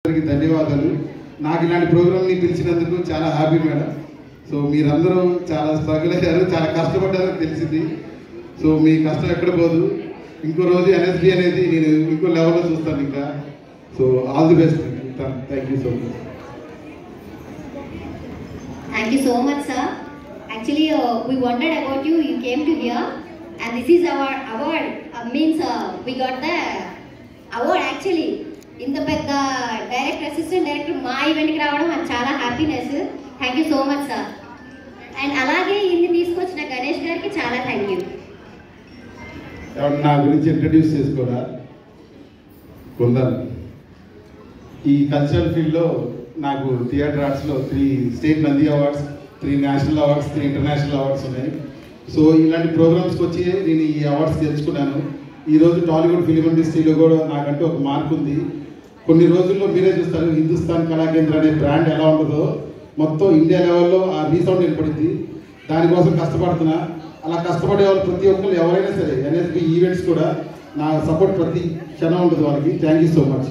ధన్యవాదాలు. నాకు ఇలాంటి ప్రోగ్రామ్ని పిలిచినందుకు చాలా హ్యాపీ మేడం. సో మీరందరూ చాలా స్ట్రగుల్ అయ్యారు, చాలా కష్టపడ్డారని తెలిసింది. సో మీ కష్టం ఎక్కడ పోదు. ఇంకో రోజు ఎన్ఎస్బి అనేది నేను ఇంకో లెవెల్లో చూస్తాను ఇంకా. So all the best. Thank you so much. Thank you so much, sir. Actually, we wondered about you. You came to here, and this is our award. We got the award actually. In the direct assistant director, my event ki raavadam and chala happiness. Thank you so much, sir. And alage indi teesukochina Ganesh gariki chala thank you. నా గురించి introduce చేసుకోరా కొందరు. ఈ cultural ఫీల్డ్లో నాకు theatre ఆర్ట్స్లో 3 state Nandi awards, 3 national awards, 3 international awards ఉన్నాయి. So ఇలాంటి ప్రోగ్రామ్స్కి వచ్చి నేను ఈ అవార్డ్స్ తెచ్చుకున్నాను. ఈరోజు టాలీవుడ్ ఫిలిం ఇండస్ట్రీలో కూడా నాకంటూ ఒక మార్క్ ఉంది. కొన్ని రోజుల్లో మీరే చూస్తారు హిందుస్థాన్ కళాకేంద్ర అనే బ్రాండ్ ఎలా ఉంటుందో మొత్తం ఇండియా లెవెల్లో ఆ రీసౌండ్ ఏర్పడింది. దానికోసం కష్టపడుతున్నా. అలా కష్టపడే వాళ్ళు ప్రతి ఒక్కరు ఎవరైనా సరే ఎన్ఎస్బి ఈవెంట్స్ కూడా నా సపోర్ట్ ప్రతి క్షణం ఉంటుంది వాళ్ళకి. Thank you so much.